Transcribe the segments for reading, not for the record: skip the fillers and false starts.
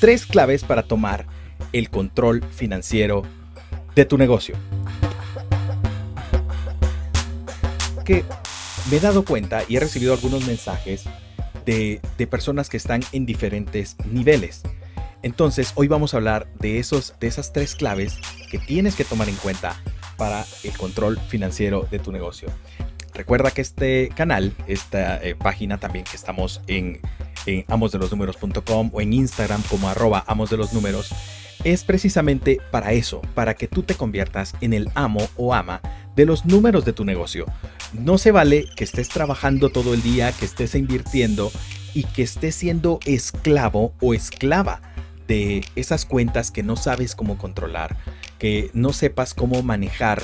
3 claves para tomar el control financiero de tu negocio. Que me he dado cuenta y he recibido algunos mensajes de personas que están en diferentes niveles. Entonces, hoy vamos a hablar de esas 3 claves que tienes que tomar en cuenta para el control financiero de tu negocio. Recuerda que este canal, esta página también que estamos en amosdelosnúmeros.com o en Instagram como @amosdelosnúmeros, es precisamente para eso, para que tú te conviertas en el amo o ama de los números de tu negocio. No se vale que estés trabajando todo el día, que estés invirtiendo y que estés siendo esclavo o esclava de esas cuentas que no sabes cómo controlar, que no sepas cómo manejar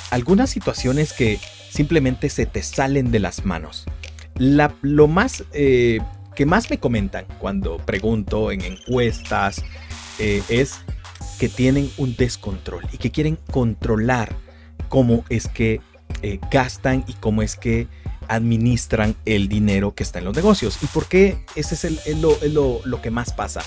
algunas situaciones que simplemente se te salen de las manos. Lo más que más me comentan cuando pregunto en encuestas es que tienen un descontrol y que quieren controlar cómo es que gastan y cómo es que administran el dinero que está en los negocios. ¿Y por qué? Ese es lo que más pasa.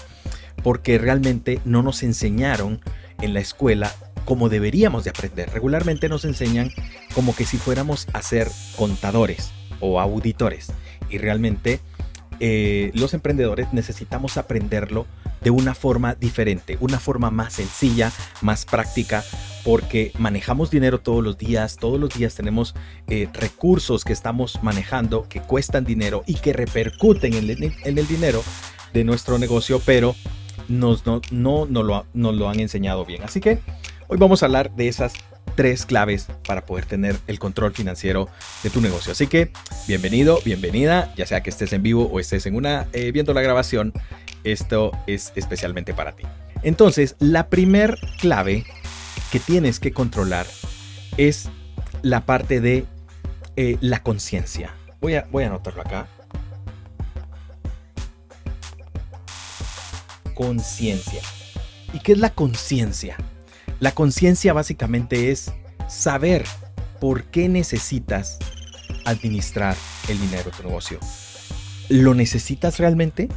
Porque realmente no nos enseñaron en la escuela como deberíamos de aprender. Regularmente nos enseñan como que si fuéramos a ser contadores o auditores. Y realmente los emprendedores necesitamos aprenderlo de una forma diferente, una forma más sencilla, más práctica, porque manejamos dinero todos los días tenemos recursos que estamos manejando que cuestan dinero y que repercuten en el dinero de nuestro negocio, pero no lo han enseñado bien. Así que hoy vamos a hablar de esas 3 claves para poder tener el control financiero de tu negocio. Así que bienvenido, bienvenida, ya sea que estés en vivo o estés en viendo la grabación, esto es especialmente para ti. Entonces, la primer clave que tienes que controlar es la parte de la conciencia. Voy a anotarlo acá. Conciencia. ¿Y qué es la conciencia? La conciencia básicamente es saber por qué necesitas administrar el dinero de tu negocio. ¿Lo necesitas realmente?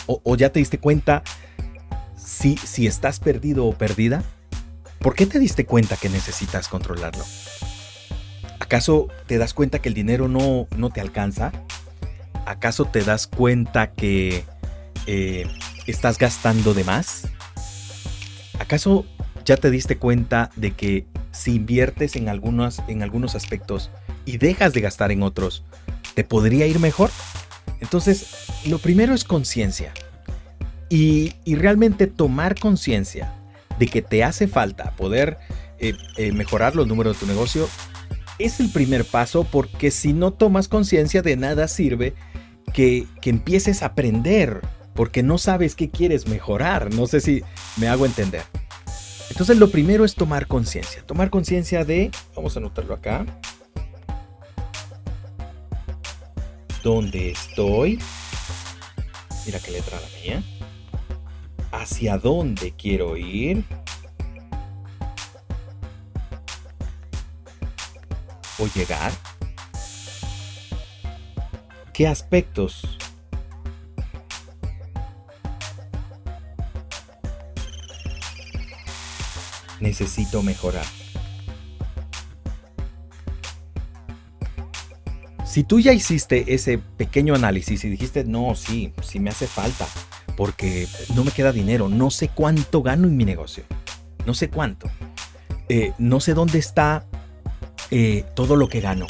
¿O ya te diste cuenta si estás perdido o perdida? ¿Por qué te diste cuenta que necesitas controlarlo? ¿Acaso te das cuenta que el dinero no te alcanza? ¿Acaso te das cuenta que estás gastando de más? ¿Acaso ya te diste cuenta de que si inviertes en algunos aspectos y dejas de gastar en otros, te podría ir mejor? Entonces, lo primero es conciencia. Y realmente tomar conciencia de que te hace falta poder mejorar los números de tu negocio es el primer paso, porque si no tomas conciencia, de nada sirve que empieces a aprender, porque no sabes qué quieres mejorar. No sé si me hago entender. Entonces, lo primero es tomar conciencia. Tomar conciencia de, vamos a anotarlo acá, ¿dónde estoy? Mira qué letra la mía. ¿Hacia dónde quiero ir? ¿O llegar? ¿Qué aspectos necesito mejorar? Si tú ya hiciste ese pequeño análisis y dijiste, no, sí me hace falta, porque no me queda dinero, no sé cuánto gano en mi negocio, no sé cuánto, no sé dónde está todo lo que gano,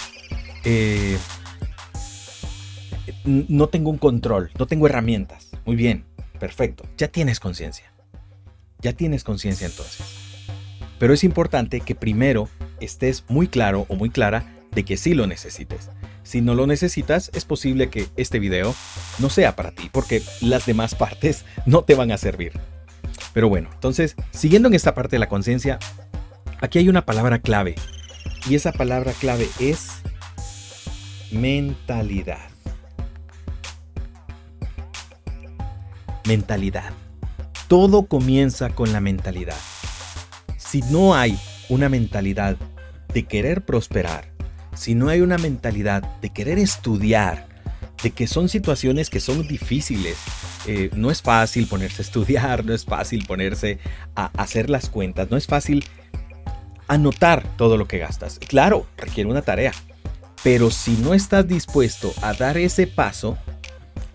no tengo un control, no tengo herramientas. Muy bien, perfecto, ya tienes conciencia entonces. Pero es importante que primero estés muy claro o muy clara de que sí lo necesites. Si no lo necesitas, es posible que este video no sea para ti, porque las demás partes no te van a servir. Pero bueno, entonces, siguiendo en esta parte de la conciencia, aquí hay una palabra clave. Y esa palabra clave es mentalidad. Mentalidad. Todo comienza con la mentalidad. Si no hay una mentalidad de querer prosperar, si no hay una mentalidad de querer estudiar, de que son situaciones que son difíciles, No es fácil ponerse a estudiar, no es fácil ponerse a hacer las cuentas, no es fácil anotar todo lo que gastas. Claro, requiere una tarea, pero si no estás dispuesto a dar ese paso,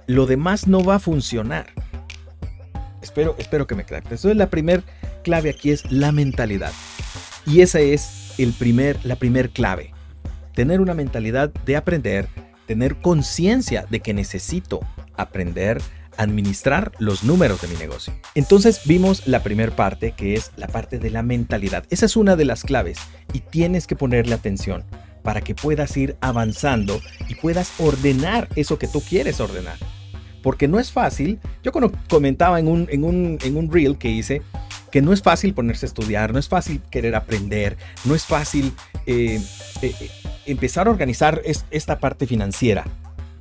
lo demás no va a funcionar. Espero que me captes. Entonces la primer clave aquí es la mentalidad. Y esa es la primer clave. Tener una mentalidad de aprender, tener conciencia de que necesito aprender a administrar los números de mi negocio. Entonces vimos la primera parte, que es la parte de la mentalidad. Esa es una de las claves y tienes que ponerle atención para que puedas ir avanzando y puedas ordenar eso que tú quieres ordenar. Porque no es fácil. Yo comentaba en un reel que hice que no es fácil ponerse a estudiar, no es fácil querer aprender, no es fácil empezar a organizar esta parte financiera.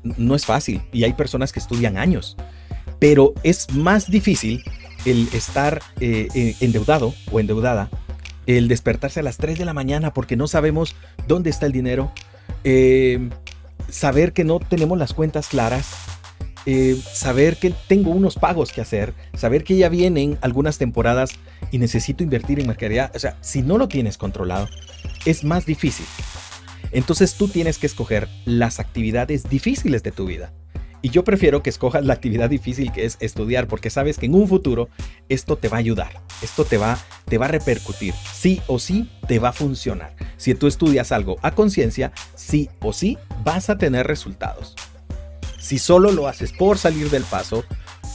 No es fácil y hay personas que estudian años, pero es más difícil el estar endeudado o endeudada, el despertarse a las 3 de la mañana porque no sabemos dónde está el dinero, saber que no tenemos las cuentas claras, saber que tengo unos pagos que hacer, saber que ya vienen algunas temporadas y necesito invertir en mercadería. O sea, si no lo tienes controlado, es más difícil. Entonces tú tienes que escoger las actividades difíciles de tu vida. Y yo prefiero que escojas la actividad difícil, que es estudiar, porque sabes que en un futuro esto te va a ayudar, esto te va a repercutir, sí o sí te va a funcionar. Si tú estudias algo a conciencia, sí o sí vas a tener resultados. Si solo lo haces por salir del paso,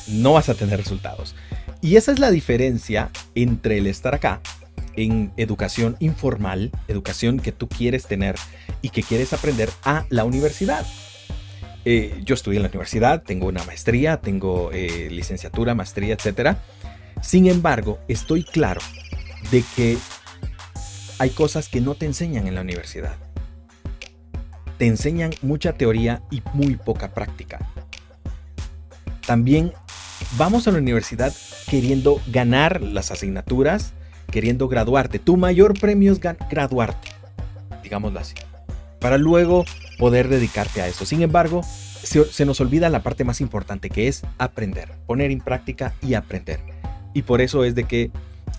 no vas a tener resultados. Y esa es la diferencia entre el estar acá en educación informal, educación que tú quieres tener y que quieres aprender, a la universidad. Yo estudié en la universidad, tengo una maestría, tengo licenciatura, maestría, etc. Sin embargo, estoy claro de que hay cosas que no te enseñan en la universidad. Te enseñan mucha teoría y muy poca práctica. También vamos a la universidad queriendo ganar las asignaturas, queriendo graduarte. Tu mayor premio es graduarte, digámoslo así, para luego poder dedicarte a eso. Sin embargo, se nos olvida la parte más importante, que es aprender, poner en práctica y aprender. Y por eso es de que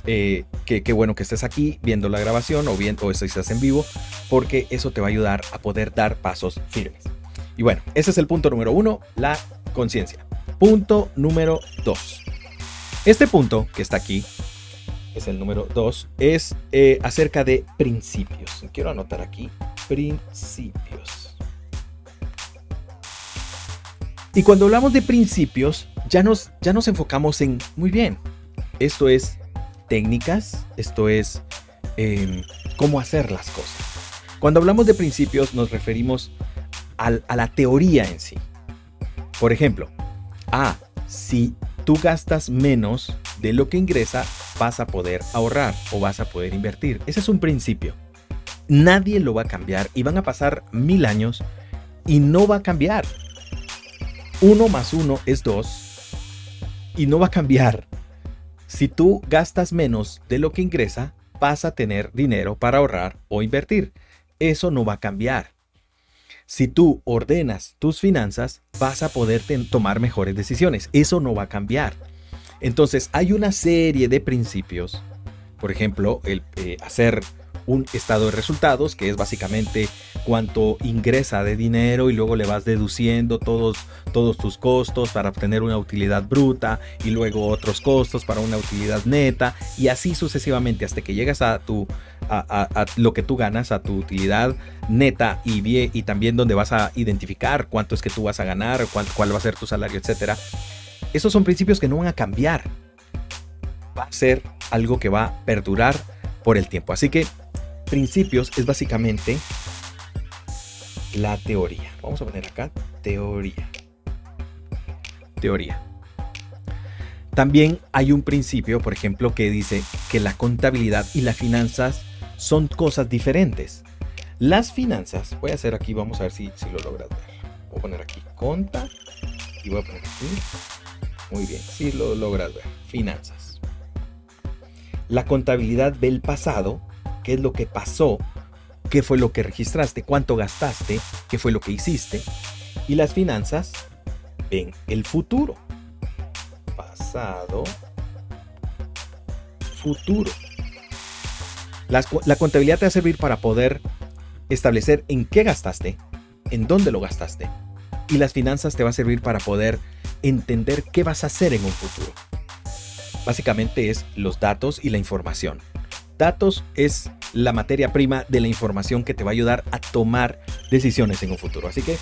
qué bueno que estés aquí viendo la grabación o si estás en vivo, porque eso te va a ayudar a poder dar pasos firmes. Y bueno, ese es el punto número 1, la conciencia. Punto número 2. Este punto que está aquí, es el número 2, es acerca de principios. Quiero anotar aquí, principios. Y cuando hablamos de principios, ya nos enfocamos en, muy bien, esto es técnicas, esto es cómo hacer las cosas. Cuando hablamos de principios nos referimos a la teoría en sí. Por ejemplo, si tú gastas menos de lo que ingresa, vas a poder ahorrar o vas a poder invertir. Ese es un principio. Nadie lo va a cambiar y van a pasar 1000 años y no va a cambiar. 1 más 1 es 2 y no va a cambiar. Si tú gastas menos de lo que ingresa, vas a tener dinero para ahorrar o invertir. Eso no va a cambiar. Si tú ordenas tus finanzas, vas a poder tomar mejores decisiones. Eso no va a cambiar. Entonces, hay una serie de principios. Por ejemplo, el hacer un estado de resultados, que es básicamente cuánto ingresa de dinero y luego le vas deduciendo todos tus costos para obtener una utilidad bruta y luego otros costos para una utilidad neta y así sucesivamente hasta que llegas a lo que tú ganas, a tu utilidad neta y también donde vas a identificar cuánto es que tú vas a ganar, cuál va a ser tu salario, etcétera. Esos son principios que no van a cambiar. Va a ser algo que va a perdurar por el tiempo. Así que principios es básicamente la teoría. Vamos a poner acá teoría. También hay un principio, por ejemplo, que dice que la contabilidad y las finanzas son cosas diferentes. Las finanzas, voy a hacer aquí, vamos a ver si lo logras ver. Voy a poner aquí conta y voy a poner aquí. Muy bien, si lo logras ver. Finanzas. La contabilidad ve el pasado, qué es lo que pasó, qué fue lo que registraste, cuánto gastaste, qué fue lo que hiciste. Y las finanzas ven el futuro. pasado, futuro. La contabilidad te va a servir para poder establecer en qué gastaste, en dónde lo gastaste. Y las finanzas te va a servir para poder entender qué vas a hacer en un futuro. Básicamente es los datos y la información. Datos es la materia prima de la información que te va a ayudar a tomar decisiones en un futuro. Así que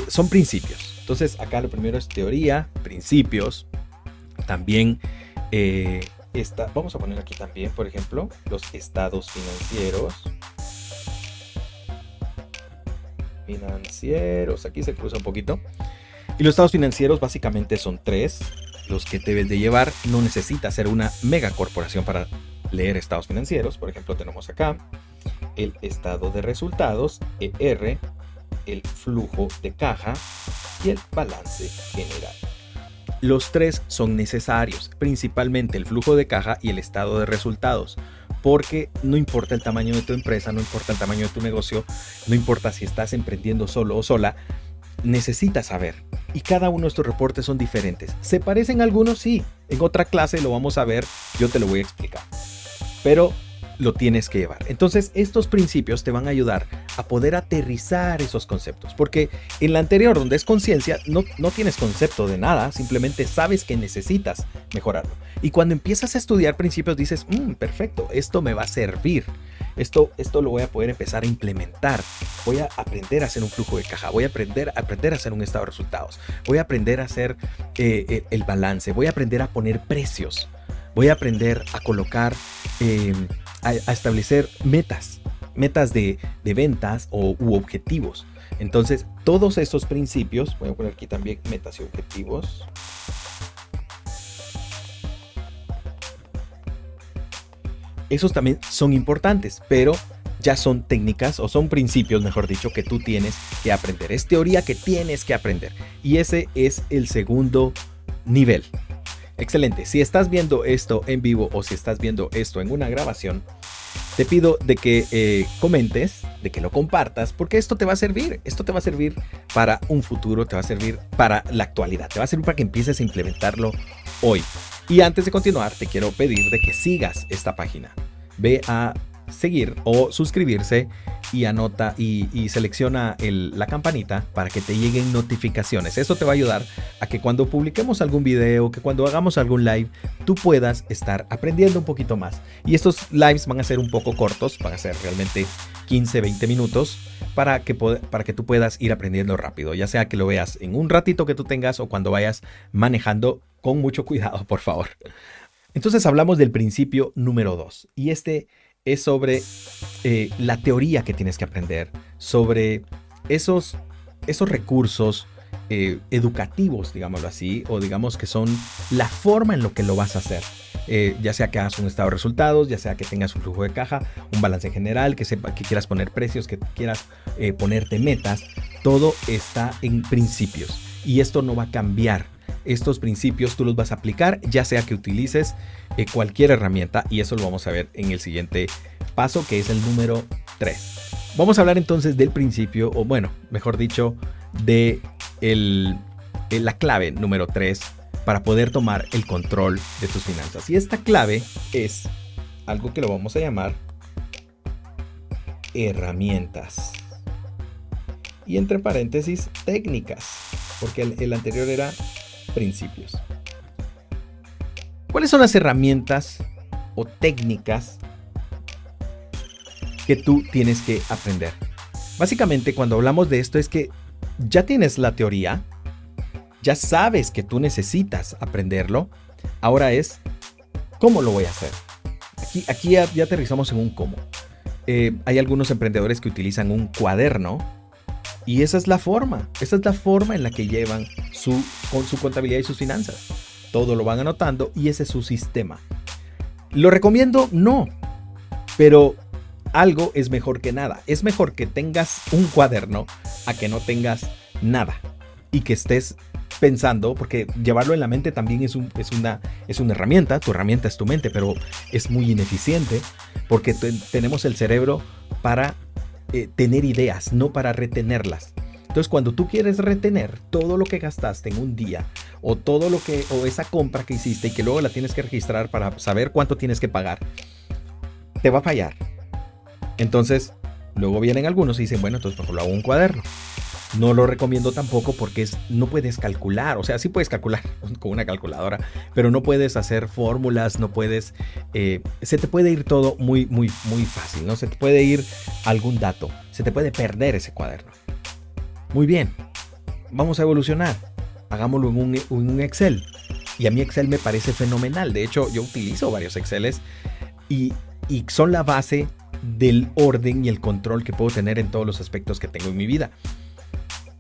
son principios. Entonces acá lo primero es teoría, principios. También vamos a poner aquí también, por ejemplo, los estados financieros. Aquí se cruza un poquito. Y los estados financieros básicamente son 3 los que debes de llevar. No necesitas ser una mega corporación para leer estados financieros. Por ejemplo, tenemos acá el estado de resultados, ER, el flujo de caja y el balance general. Los 3 son necesarios, principalmente el flujo de caja y el estado de resultados, porque no importa el tamaño de tu empresa, no importa el tamaño de tu negocio, no importa si estás emprendiendo solo o sola, necesitas saber. Y cada uno de estos reportes son diferentes. ¿Se parecen algunos? Sí. En otra clase lo vamos a ver, yo te lo voy a explicar. Pero lo tienes que llevar. Entonces, estos principios te van a ayudar a poder aterrizar esos conceptos. Porque en la anterior, donde es conciencia, no tienes concepto de nada, simplemente sabes que necesitas mejorarlo. Y cuando empiezas a estudiar principios, dices, perfecto, esto me va a servir. Esto lo voy a poder empezar a implementar. Voy a aprender a hacer un flujo de caja. Voy a aprender a hacer un estado de resultados. Voy a aprender a hacer el balance. Voy a aprender a poner precios. Voy a aprender a colocar, a establecer metas de ventas u objetivos. Entonces, todos esos principios, voy a poner aquí también metas y objetivos. Esos también son importantes, pero ya son técnicas o son principios, mejor dicho, que tú tienes que aprender. Es teoría que tienes que aprender. Y ese es el segundo nivel. Excelente. Si estás viendo esto en vivo o si estás viendo esto en una grabación, te pido de que comentes, de que lo compartas, porque esto te va a servir. Esto te va a servir para un futuro, te va a servir para la actualidad, te va a servir para que empieces a implementarlo hoy. Y antes de continuar, te quiero pedir de que sigas esta página. Ve a seguir o suscribirse y anota y selecciona la campanita para que te lleguen notificaciones. Eso te va a ayudar a que cuando publiquemos algún video, que cuando hagamos algún live, tú puedas estar aprendiendo un poquito más. Y estos lives van a ser un poco cortos, van a ser realmente 15, 20 minutos para que tú puedas ir aprendiendo rápido, ya sea que lo veas en un ratito que tú tengas o cuando vayas manejando con mucho cuidado, por favor. Entonces hablamos del principio número 2 y este es sobre la teoría que tienes que aprender, sobre esos recursos educativos, digámoslo así, o digamos que son la forma en lo que lo vas a hacer. Ya sea que hagas un estado de resultados, ya sea que tengas un flujo de caja, un balance general, que quieras poner precios, que quieras ponerte metas, todo está en principios y esto no va a cambiar. Estos principios tú los vas a aplicar, ya sea que utilices cualquier herramienta, y eso lo vamos a ver en el siguiente paso, que es el número 3. Vamos a hablar entonces del principio, o bueno, mejor dicho, de la clave número 3 para poder tomar el control de tus finanzas. Y esta clave es algo que lo vamos a llamar herramientas. Y entre paréntesis, técnicas, porque el anterior era principios. ¿Cuáles son las herramientas o técnicas que tú tienes que aprender? Básicamente, cuando hablamos de esto es que ya tienes la teoría, ya sabes que tú necesitas aprenderlo. Ahora es, ¿cómo lo voy a hacer? Aquí ya aterrizamos en un cómo. Hay algunos emprendedores que utilizan un cuaderno y esa es la forma en la que llevan con su contabilidad y sus finanzas. Todo lo van anotando y ese es su sistema. ¿Lo recomiendo? No, pero algo es mejor que nada. Es mejor que tengas un cuaderno a que no tengas nada y que estés pensando, porque llevarlo en la mente también es una herramienta. Tu herramienta es tu mente, pero es muy ineficiente porque tenemos el cerebro para tener ideas, no para retenerlas. Entonces, cuando tú quieres retener todo lo que gastaste en un día o o esa compra que hiciste y que luego la tienes que registrar para saber cuánto tienes que pagar, te va a fallar. Entonces, luego vienen algunos y dicen, bueno, entonces mejor lo hago en un cuaderno. No lo recomiendo tampoco porque no puedes calcular, o sea, sí puedes calcular con una calculadora, pero no puedes hacer fórmulas, no puedes, se te puede ir todo muy, muy, muy fácil, ¿no? Se te puede ir algún dato, se te puede perder ese cuaderno. Muy bien, vamos a evolucionar, hagámoslo en un Excel. Y a mí Excel me parece fenomenal, de hecho yo utilizo varios Exceles y son la base del orden y el control que puedo tener en todos los aspectos que tengo en mi vida.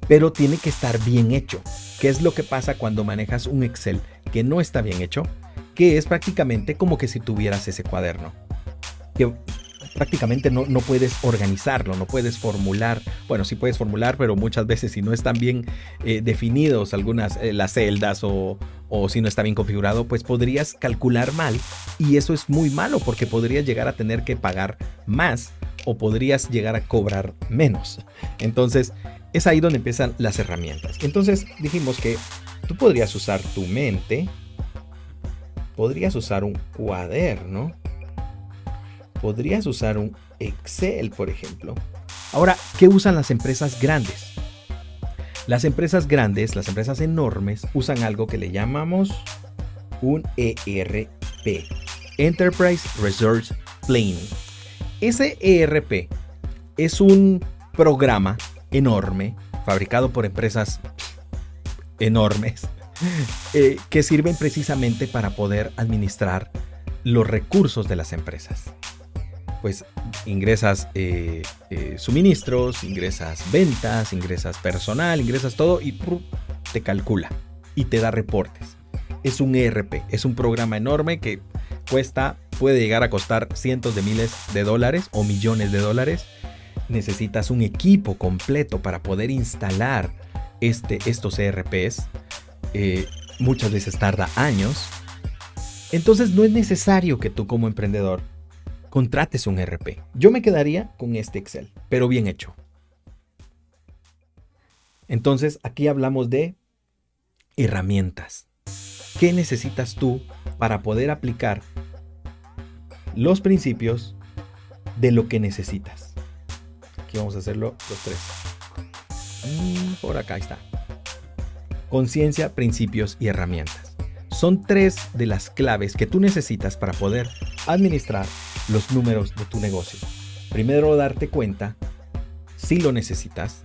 Pero tiene que estar bien hecho. ¿Qué es lo que pasa cuando manejas un Excel que no está bien hecho? Que es prácticamente como que si tuvieras ese cuaderno. Que prácticamente no puedes organizarlo, no puedes formular. Bueno, sí puedes formular, pero muchas veces si no están bien definidos algunas las celdas o si no está bien configurado, pues podrías calcular mal. Y eso es muy malo porque podrías llegar a tener que pagar más o podrías llegar a cobrar menos. Entonces, es ahí donde empiezan las herramientas. Entonces dijimos que tú podrías usar tu mente, podrías usar un cuaderno, podrías usar un Excel, por ejemplo. Ahora, ¿qué usan las empresas grandes? Las empresas grandes, las empresas enormes, usan algo que le llamamos un ERP, Enterprise Resource Planning. Ese ERP es un programa enorme, fabricado por empresas enormes, que sirven precisamente para poder administrar los recursos de las empresas. Pues ingresas suministros, ingresas ventas, ingresas personal, ingresas todo y te calcula y te da reportes. Es un ERP, es un programa enorme que puede llegar a costar cientos de miles de dólares o millones de dólares. Necesitas un equipo completo para poder instalar estos ERPs. Muchas veces tarda años. Entonces no es necesario que tú como emprendedor contrates un ERP. Yo me quedaría con este Excel, pero bien hecho. Entonces aquí hablamos de herramientas. ¿Qué necesitas tú para poder aplicar los principios de lo que necesitas? Aquí vamos a hacerlo los tres. Por acá está. Conciencia, principios y herramientas. Son tres de las claves que tú necesitas para poder administrar los números de tu negocio. Primero, darte cuenta si lo necesitas,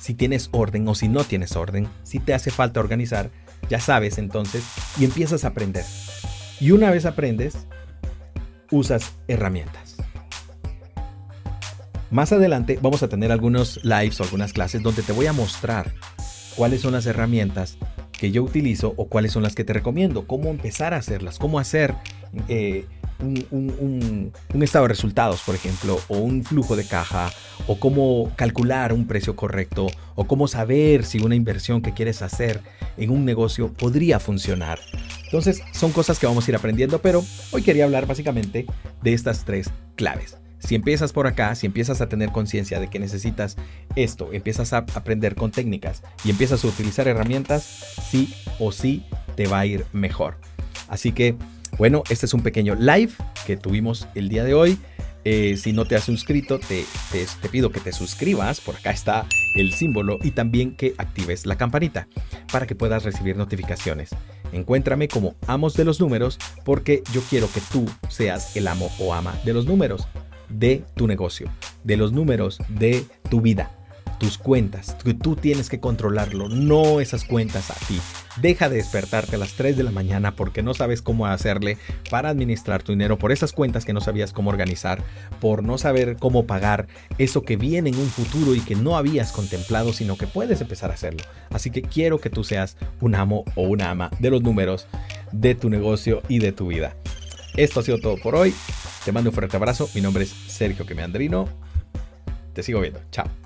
si tienes orden o si no tienes orden, si te hace falta organizar, ya sabes entonces, y empiezas a aprender. Y una vez aprendes, usas herramientas. Más adelante vamos a tener algunos lives o algunas clases donde te voy a mostrar cuáles son las herramientas que yo utilizo o cuáles son las que te recomiendo, cómo empezar a hacerlas, cómo hacer un estado de resultados, por ejemplo, o un flujo de caja, o cómo calcular un precio correcto, o cómo saber si una inversión que quieres hacer en un negocio podría funcionar. Entonces, son cosas que vamos a ir aprendiendo, pero hoy quería hablar básicamente de estas tres claves. Si empiezas por acá, si empiezas a tener conciencia de que necesitas esto, empiezas a aprender con técnicas y empiezas a utilizar herramientas, sí o sí te va a ir mejor. Así que, bueno, este es un pequeño live que tuvimos el día de hoy. Si no te has suscrito, te pido que te suscribas. Por acá está el símbolo y también que actives la campanita para que puedas recibir notificaciones. Encuéntrame como Amos de los Números porque yo quiero que tú seas el amo o ama de los números de tu negocio, de los números de tu vida, tus cuentas. Tú tienes que controlarlo, no esas cuentas a ti. Deja de despertarte a las 3 de la mañana porque no sabes cómo hacerle para administrar tu dinero, por esas cuentas que no sabías cómo organizar, por no saber cómo pagar eso que viene en un futuro y que no habías contemplado, sino que puedes empezar a hacerlo. Así que quiero que tú seas un amo o una ama de los números de tu negocio y de tu vida. Esto ha sido todo por hoy. Te mando un fuerte abrazo. Mi nombre es Sergio Meandrino. Te sigo viendo. Chao.